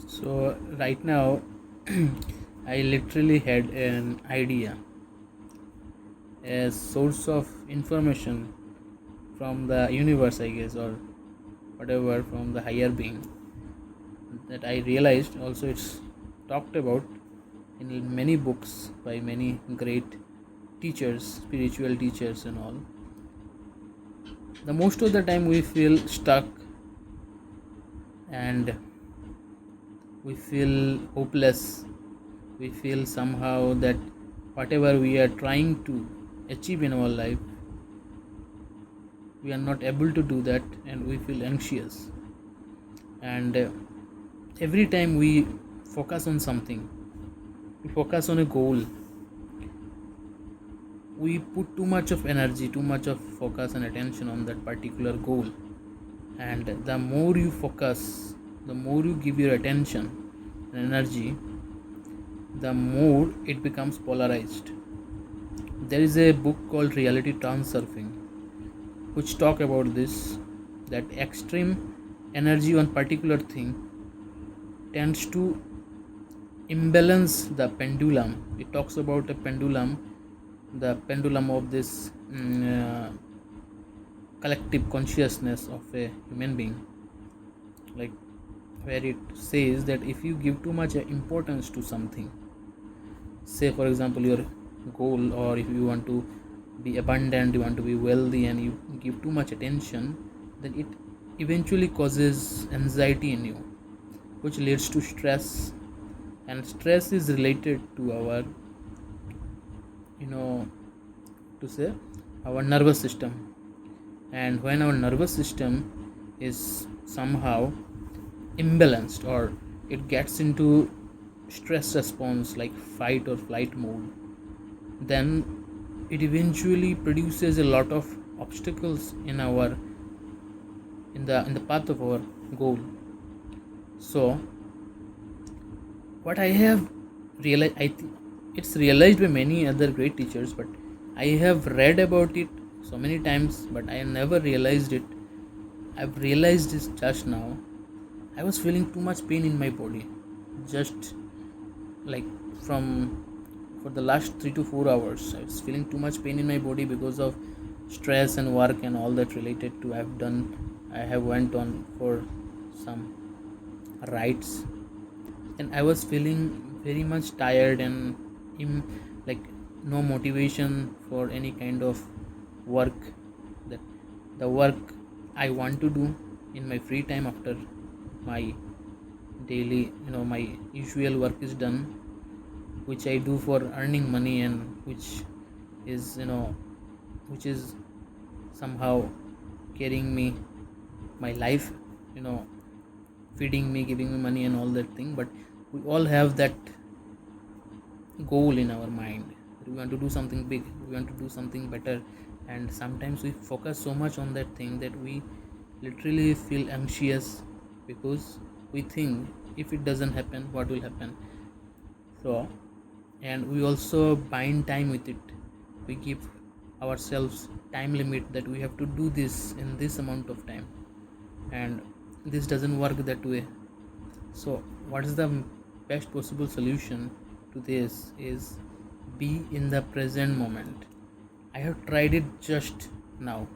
So right now, I literally had an idea, a source of information from the universe, I guess, or whatever, from the higher being, that I realized also it's talked about in many books by many great teachers, spiritual teachers, and all. The most of the time we feel stuck and we feel hopeless. We feel somehow that whatever we are trying to achieve in our life, we are not able to do that, and we feel anxious. And every time we focus on something, we focus on a goal, we put too much of energy, too much of focus and attention on that particular goal. And the more you focus, the more you give your attention and energy, the more it becomes polarized. There is a book called Reality Transurfing which talk about this, that extreme energy on particular thing tends to imbalance the pendulum. It talks about a pendulum, the pendulum of this collective consciousness of a human being, like, where it says that if you give too much importance to something, say for example your goal, or if you want to be abundant, you want to be wealthy, and you give too much attention, then it eventually causes anxiety in you, which leads to stress. And stress is related to our, you know to say, our nervous system. And when our nervous system is somehow imbalanced, or it gets into stress response like fight or flight mode, then it eventually produces a lot of obstacles in the path of our goal. So what I have realized, it's realized by many other great teachers, but I have read about it so many times, but I never realized it. I've realized this just now. I was feeling too much pain in my body, just like from for the last 3 to 4 hours. I was feeling too much pain in my body because of stress and work and all that related to I've done. I have went on for some rides, and I was feeling very much tired and like no motivation for any kind of work, that the work I want to do in my free time after my daily, my usual work is done, which I do for earning money, and is you know which is somehow carrying me my life, you know feeding me, giving me money and all that thing. But we all have that goal in our mind. We want to do something big, we want to do something better, and sometimes we focus so much on that thing that we literally feel anxious, because we think if it doesn't happen, what will happen. So, and we also bind time with it. We give ourselves time limit that we have to do this in this amount of time, and this doesn't work that way. So what is the best possible solution to this is be in the present moment. I have tried it just now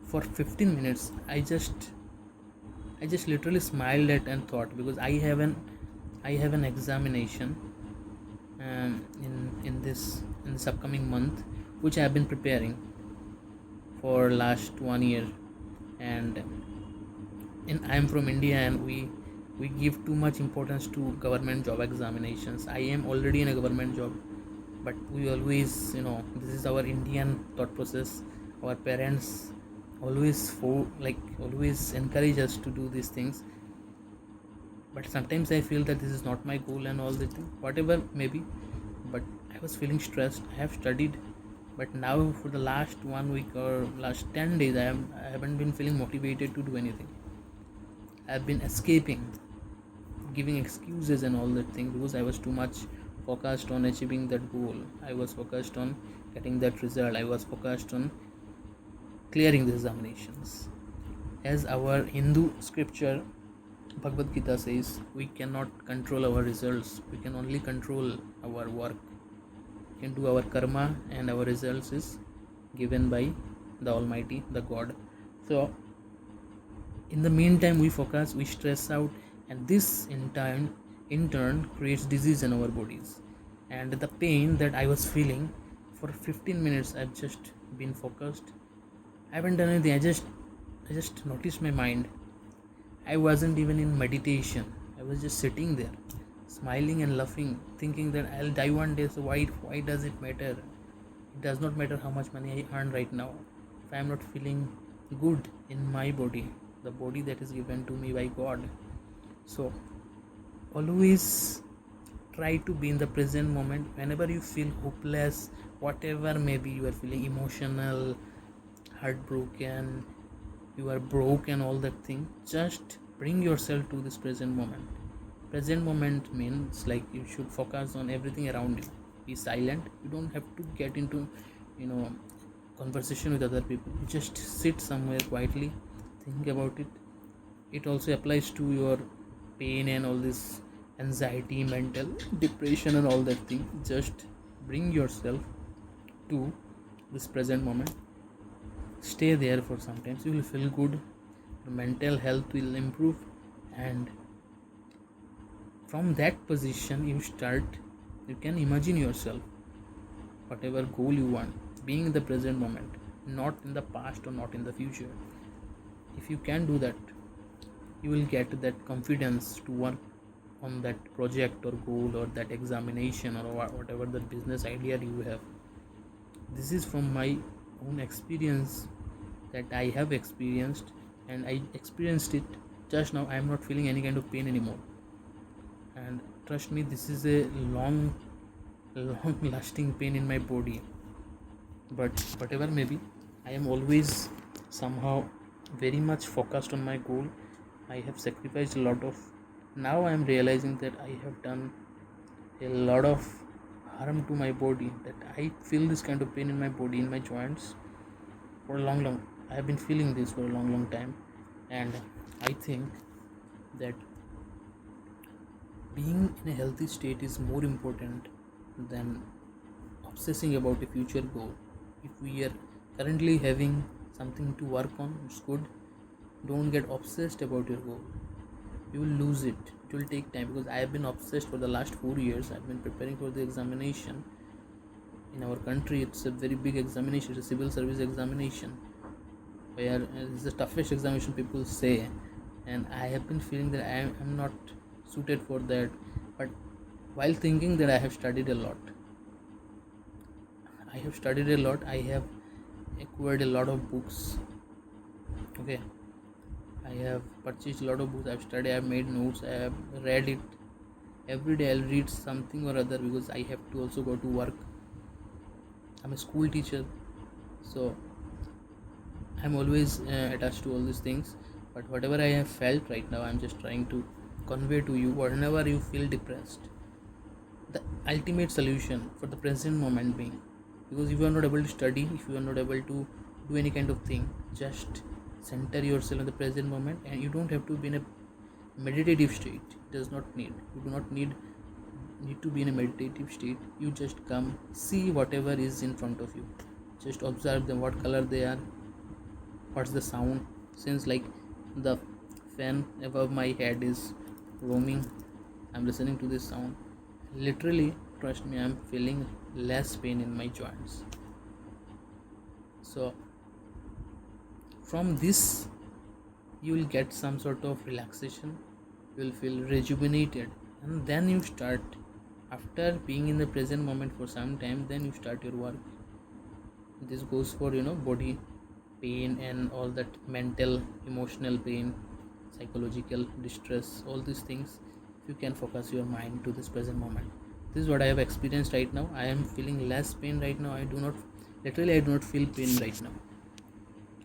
for 15 minutes. I just literally smiled at and thought, because I have an examination in this upcoming month, which I have been preparing for last 1 year. And I am from India, and we give too much importance to government job examinations. I am already in a government job, but we always, this is our Indian thought process. Our parents always encourage us to do these things. But sometimes I feel that this is not my goal and all that thing, whatever maybe. But I was feeling stressed. I have studied, but now for the last 1 week or last 10 days, I haven't been feeling motivated to do anything. I've been escaping, giving excuses and all that thing, because I was too much focused on achieving that goal. I was focused on getting that result. I was focused on clearing the examinations. As our Hindu scripture Bhagavad Gita says we cannot control our results, we can only control our work. We can do our karma, and our results is given by the Almighty, the God. So in the meantime, we focus, we stress out, and this in turn creates disease in our bodies. And the pain that I was feeling for 15 minutes, I've just been focused. I haven't done anything. I just noticed my mind. I wasn't even in meditation. I was just sitting there, smiling and laughing, thinking that I'll die one day. So why does it matter? It does not matter how much money I earn right now. If I am not feeling good in my body, the body that is given to me by God. So always try to be in the present moment whenever you feel hopeless, whatever maybe you are feeling, emotional, heartbroken, you are broke and all that thing. Just bring yourself to this present moment. Present moment means like you should focus on everything around you. Be silent. You don't have to get into you know conversation with other people. You just sit somewhere quietly, think about it. It also applies to your pain and all this anxiety, mental depression and all that thing. Just bring yourself to this present moment. Stay there for some time. You will feel good, your mental health will improve, and from that position you can imagine yourself whatever goal you want, being in the present moment, not in the past or not in the future. If you can do that, you will get that confidence to work on that project or goal or that examination or whatever the business idea you have. This is from my own experience that I have experienced, and I experienced it just now. I am not feeling any kind of pain anymore, and trust me, this is a long lasting pain in my body. But whatever may be, I am always somehow very much focused on my goal. I have sacrificed a lot of. Now I am realizing that I have done a lot of harm to my body, that I feel this kind of pain in my body, in my joints for a long I have been feeling this for a long time. And I think that being in a healthy state is more important than obsessing about a future goal. If we are currently having something to work on, it's good. Don't get obsessed about your goal. You will lose it. It will take time, because I have been obsessed for the last 4 years. I've been preparing for the examination. In our country, it's a very big examination. It's a civil service examination, where it's the toughest examination people say, and I have been feeling that I am not suited for that. But while thinking that I have studied a lot, I have acquired a lot of books. Okay, I have purchased a lot of books. I've studied, I've made notes, I have read it. Every day I'll read something or other, because I have to also go to work. I'm a school teacher, so I'm always attached to all these things. But whatever I have felt right now, I'm just trying to convey to you. Whenever you feel depressed, the ultimate solution for the present moment being, because if you are not able to study, if you are not able to do any kind of thing, just center yourself in the present moment, and you don't have to be in a meditative state. It does not need, you do not need to be in a meditative state. You just come, see whatever is in front of you, just observe them, what color they are, what's the sound. Since like the fan above my head is roaming, I'm listening to this sound. Literally, trust me, I'm feeling less pain in my joints. So from this you will get some sort of relaxation, you will feel rejuvenated, and then you start, after being in the present moment for some time, then you start your work. This goes for body pain and all that, mental, emotional pain, psychological distress, all these things. If you can focus your mind to this present moment, this is what I have experienced right now. I am feeling less pain right now. I do not feel pain right now,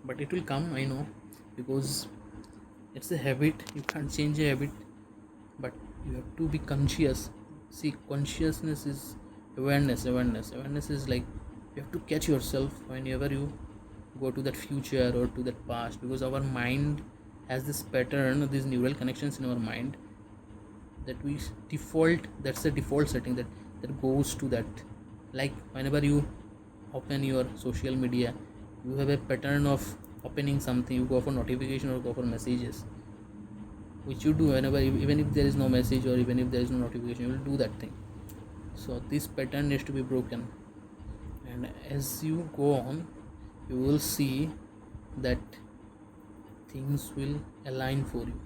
but it will come, I know, because it's a habit. You can't change a habit, but you have to be conscious. See, consciousness is awareness is like, you have to catch yourself whenever you go to that future or to that past, because our mind has this pattern, these neural connections in our mind, that we default, that's the default setting that goes to that. Like whenever you open your social media, you have a pattern of opening something, you go for notification or go for messages, which you do whenever, even if there is no message or even if there is no notification, you will do that thing. So this pattern needs to be broken, and as you go on, you will see that things will align for you.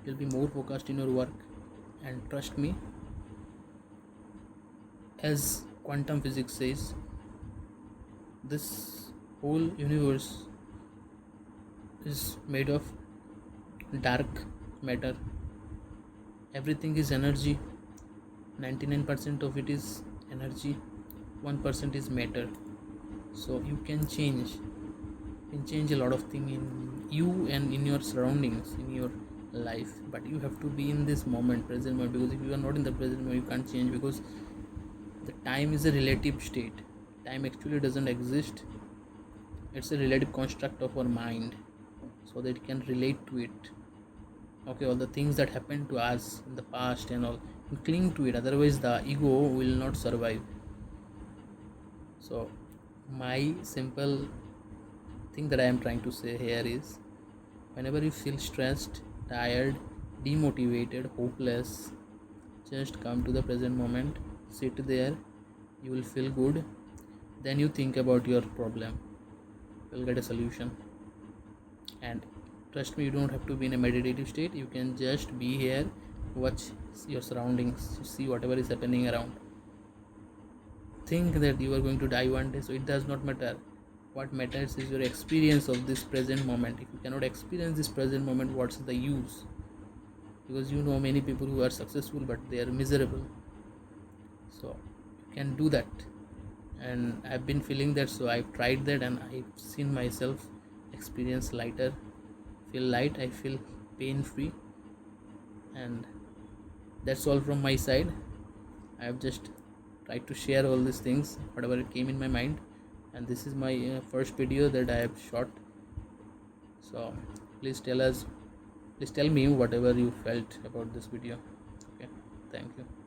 You'll be more focused in your work, and trust me, as quantum physics says, this whole universe is made of dark matter. Everything is energy. 99% of it is energy, 1% is matter. So you can change a lot of things in you and in your surroundings, in your life, but you have to be in this moment, present moment, because if you are not in the present moment, you can't change, because the time is a relative state. Time actually doesn't exist. It's a relative construct of our mind, so that it can relate to it. Okay, all the things that happened to us in the past and all, and cling to it, otherwise the ego will not survive. So my simple thing that I am trying to say here is, whenever you feel stressed, tired, demotivated, hopeless, just come to the present moment, sit there, you will feel good. Then you think about your problem, you'll get a solution. And trust me, you don't have to be in a meditative state, you can just be here, watch your surroundings, see whatever is happening around. Think that you are going to die one day, so it does not matter. What matters is your experience of this present moment. If you cannot experience this present moment, what's the use? Because you know many people who are successful but they are miserable. So you can do that, and I've been feeling that, so I've tried that, and I've seen myself experience lighter, feel light, I feel pain free. And that's all from my side. I've just tried to share all these things, whatever it came in my mind, and this is my first video that I have shot. So please tell me whatever you felt about this video. Okay, thank you.